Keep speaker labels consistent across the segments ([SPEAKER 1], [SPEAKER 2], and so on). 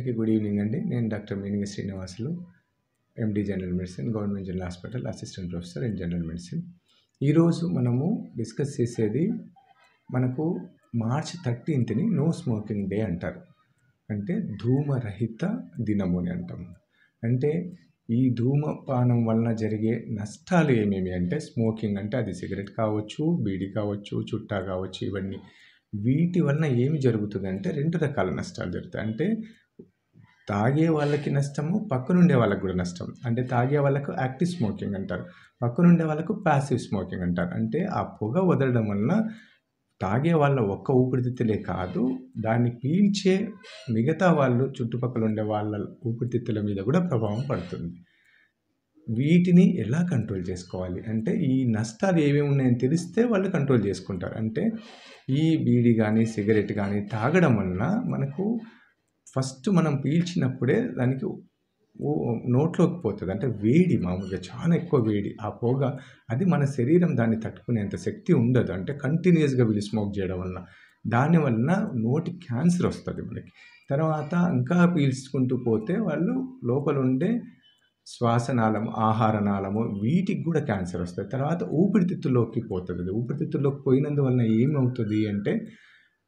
[SPEAKER 1] అందరికీ good evening అండి. నేను డాక్టర్ మీనింగి Srinivasulu, MD general medicine, government general hospital, assistant professor in general medicine. ఈరోజు మనము డిస్కస్ చేసేది మనకు March 13th no smoking day అంటారు. అంటే ధూమరహిత దినము అని అంటాము. అంటే ఈ ధూమపానం వలన జరిగే నష్టాలు ఏమేమి అంటే స్మోకింగ్ అంటే అది సిగరెట్ కావచ్చు, బీడీ కావచ్చు, చుట్టా కావచ్చు, ఇవన్నీ వీటి వలన ఏమి జరుగుతుందంటే 2 రకాల నష్టాలు జరుగుతాయి. అంటే తాగే వాళ్ళకి నష్టము, పక్కనుండే వాళ్ళకి కూడా నష్టం. అంటే తాగే వాళ్ళకు యాక్టివ్ స్మోకింగ్ అంటారు, పక్కనుండే వాళ్ళకు ప్యాసివ్ స్మోకింగ్ అంటారు. అంటే ఆ పొగ వదలడం వలన తాగే వాళ్ళ ఒక్క ఊపిరితిత్తులే కాదు, దాన్ని పీల్చే మిగతా వాళ్ళు చుట్టుపక్కల ఉండే వాళ్ళ ఊపిరితిత్తుల మీద కూడా ప్రభావం పడుతుంది. వీటిని ఎలా కంట్రోల్ చేసుకోవాలి అంటే ఈ నష్టాలు ఏమేమి ఉన్నాయని తెలిస్తే వాళ్ళు కంట్రోల్ చేసుకుంటారు. అంటే ఈ బీడీ కానీ సిగరెట్ కానీ తాగడం వలన మనకు ఫస్ట్ మనం పీల్చినప్పుడే దానికి నోట్లోకి పోతుంది. అంటే వేడి, మామూలుగా చాలా ఎక్కువ వేడి, ఆ పొగ అది మన శరీరం దాన్ని తట్టుకునేంత శక్తి ఉండదు. అంటే కంటిన్యూస్గా వీళ్ళు స్మోక్ చేయడం వలన దానివల్ల నోటి క్యాన్సర్ వస్తుంది మనకి. తర్వాత ఇంకా పీల్చుకుంటూ పోతే వాళ్ళు లోపల ఉండే శ్వాసనాళము, ఆహారనాళము వీటికి కూడా క్యాన్సర్ వస్తుంది. తర్వాత ఊపిరితిత్తుల్లోకి పోతుంది. ఊపిరితిత్తుల్లోకి పోయినందువలన ఏమవుతుంది అంటే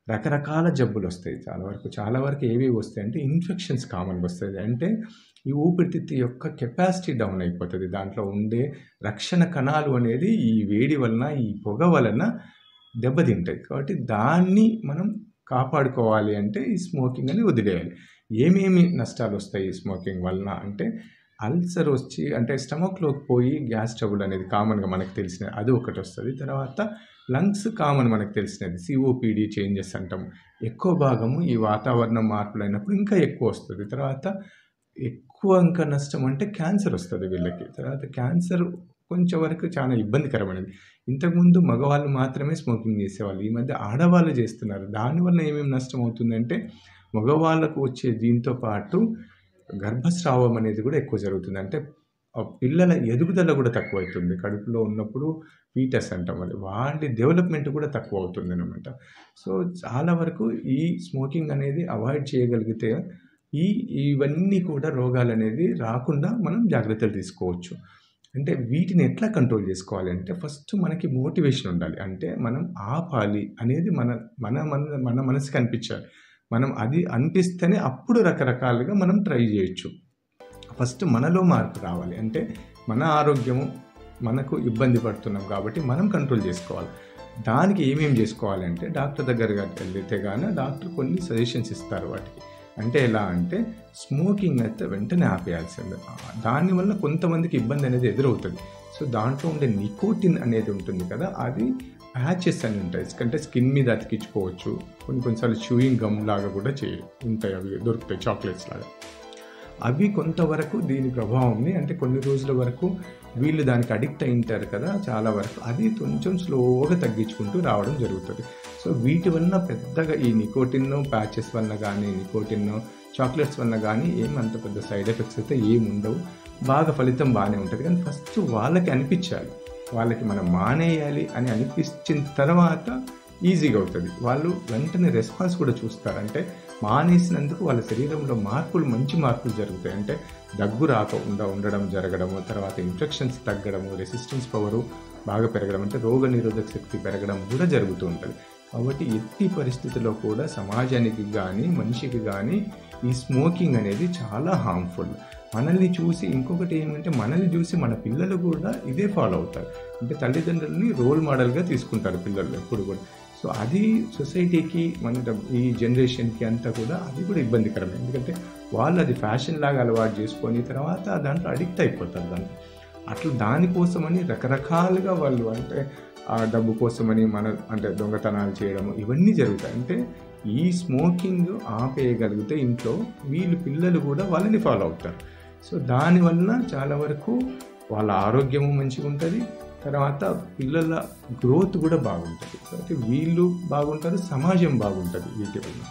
[SPEAKER 1] రకరకాల జబ్బులు వస్తాయి. చాలా వరకు ఏవేవి వస్తాయి అంటే ఇన్ఫెక్షన్స్ కామన్గా వస్తుంది. అంటే ఈ ఊపిరితిత్తు యొక్క కెపాసిటీ డౌన్ అయిపోతుంది. దాంట్లో ఉండే రక్షణ కణాలు అనేది ఈ వేడి వలన, ఈ పొగ వలన దెబ్బతింటాయి. కాబట్టి దాన్ని మనం కాపాడుకోవాలి అంటే ఈ స్మోకింగ్ అని వదిలేయాలి. ఏమేమి నష్టాలు వస్తాయి ఈ స్మోకింగ్ వలన అంటే అల్సర్ వచ్చి, అంటే స్టమక్లోకి పోయి గ్యాస్ ట్రబుల్ అనేది కామన్గా మనకు తెలిసినది, అది ఒకటి వస్తుంది. తర్వాత లంగ్స్ కామన్ మనకు తెలిసినది, సిఓపిడి చేంజెస్ అంటాము. ఎక్కువ భాగము ఈ వాతావరణం మార్పులు అయినప్పుడు ఇంకా ఎక్కువ వస్తుంది. తర్వాత ఎక్కువ ఇంకా నష్టం అంటే క్యాన్సర్ వస్తుంది వీళ్ళకి. తర్వాత క్యాన్సర్ కొంచెం వరకు చాలా ఇబ్బందికరమైనది. ఇంతకుముందు మగవాళ్ళు మాత్రమే స్మోకింగ్ చేసేవాళ్ళు, ఈ మధ్య ఆడవాళ్ళు చేస్తున్నారు. దానివల్ల ఏమేమి నష్టం అవుతుందంటే మగవాళ్ళకు వచ్చే దీంతో పాటు గర్భస్రావం అనేది కూడా ఎక్కువ జరుగుతుంది. అంటే పిల్లల ఎదుగుదల కూడా తక్కువ అవుతుంది. కడుపులో ఉన్నప్పుడు ఫీటస్ అంటాం, అది వాళ్ళ డెవలప్మెంట్ కూడా తక్కువ అవుతుంది అనమాట. సో చాలా వరకు ఈ స్మోకింగ్ అనేది అవాయిడ్ చేయగలిగితే ఇవన్నీ కూడా రోగాలు అనేది రాకుండా మనం జాగ్రత్తలు తీసుకోవచ్చు. అంటే వీటిని ఎట్లా కంట్రోల్ చేసుకోవాలి అంటే ఫస్ట్ మనకి మోటివేషన్ ఉండాలి. అంటే మనం ఆపాలి అనేది మన మనసుకి అనిపించాలి. మనం అది అనిపిస్తేనే అప్పుడు రకరకాలుగా మనం ట్రై చేయొచ్చు. ఫస్ట్ మనలో మార్పు రావాలి. అంటే మన ఆరోగ్యము మనకు ఇబ్బంది పడుతున్నాం కాబట్టి మనం కంట్రోల్ చేసుకోవాలి. దానికి ఏమేమి చేసుకోవాలి అంటే డాక్టర్ దగ్గరగా వెళ్తే కానీ డాక్టర్ కొన్ని సజెషన్స్ ఇస్తారు వాటికి. అంటే ఎలా అంటే స్మోకింగ్ అయితే వెంటనే ఆపేయాల్సిందే. దానివల్ల కొంతమందికి ఇబ్బంది అనేది ఎదురవుతుంది. సో దాంట్లో ఉండే నికోటిన్ అనేది ఉంటుంది కదా, అది ప్యాచెస్ అని ఉంటాయి. అంటే స్కిన్ మీద అతికించుకోవచ్చు. కొన్నిసార్లు చూయింగ్ గమ్ లాగా కూడా ఉంటాయి, అవి దొరుకుతాయి చాక్లెట్స్ లాగా. అవి కొంతవరకు దీని ప్రభావంని, అంటే కొన్ని రోజుల వరకు వీళ్ళు దానికి అడిక్ట్ అయింటారు కదా, చాలా వరకు అది కొంచెం స్లోగా తగ్గించుకుంటూ రావడం జరుగుతుంది. సో వీటి వలన పెద్దగా ఈ నికోటిన్ ప్యాచెస్ వలన కానీ, నికోటిన్ చాక్లెట్స్ వలన కానీ ఏమంత పెద్ద సైడ్ ఎఫెక్ట్స్ అయితే ఏమి ఉండవు. బాగా ఫలితం బాగానే ఉంటుంది. కానీ ఫస్ట్ వాళ్ళకి అనిపించాలి, వాళ్ళకి మనం మానేయాలి అని అనిపించిన తర్వాత ఈజీగా అవుతుంది. వాళ్ళు వెంటనే రెస్పాన్స్ కూడా చూస్తారు. అంటే మానేసినందుకు వాళ్ళ శరీరంలో మంచి మార్పులు జరుగుతాయి. అంటే దగ్గు రాకుండా ఉండడం జరగడము, తర్వాత ఇన్ఫెక్షన్స్ తగ్గడము, రెసిస్టెన్స్ పవరు బాగా పెరగడం, అంటే రోగ నిరోధక శక్తి పెరగడం కూడా జరుగుతూ ఉంటుంది. కాబట్టి ఎట్టి పరిస్థితుల్లో కూడా సమాజానికి కానీ మనిషికి కానీ ఈ స్మోకింగ్ అనేది చాలా హార్మ్ఫుల్. మనల్ని చూసి ఇంకొకటి ఏమంటే మనల్ని చూసి మన పిల్లలు కూడా ఇదే ఫాలో అవుతారు. అంటే తల్లిదండ్రులని రోల్ మోడల్గా తీసుకుంటారు పిల్లలు ఎప్పుడు కూడా. సో అది సొసైటీకి, మన ఈ జనరేషన్కి అంతా కూడా అది కూడా ఇబ్బందికరమే. ఎందుకంటే వాళ్ళు అది ఫ్యాషన్ లాగా అలవాటు చేసుకొని తర్వాత దాంట్లో అడిక్ట్ అయిపోతారు. అట్లా దానికోసమని రకరకాలుగా వాళ్ళు, అంటే ఆ డబ్బు కోసమని అంటే దొంగతనాలు చేయడము ఇవన్నీ జరుగుతాయి. అంటే ఈ స్మోకింగ్ ఆపేయగలిగితే ఇంట్లో వీళ్ళు పిల్లలు కూడా వాళ్ళని ఫాలో అవుతారు. సో దానివల్ల చాలా వరకు వాళ్ళ ఆరోగ్యము మంచిగా ఉంటుంది, తర్వాత పిల్లల గ్రోత్ కూడా బాగుంటుంది. కాబట్టి వీళ్ళు బాగుంటారు, సమాజం బాగుంటుంది వీటి వల్ల.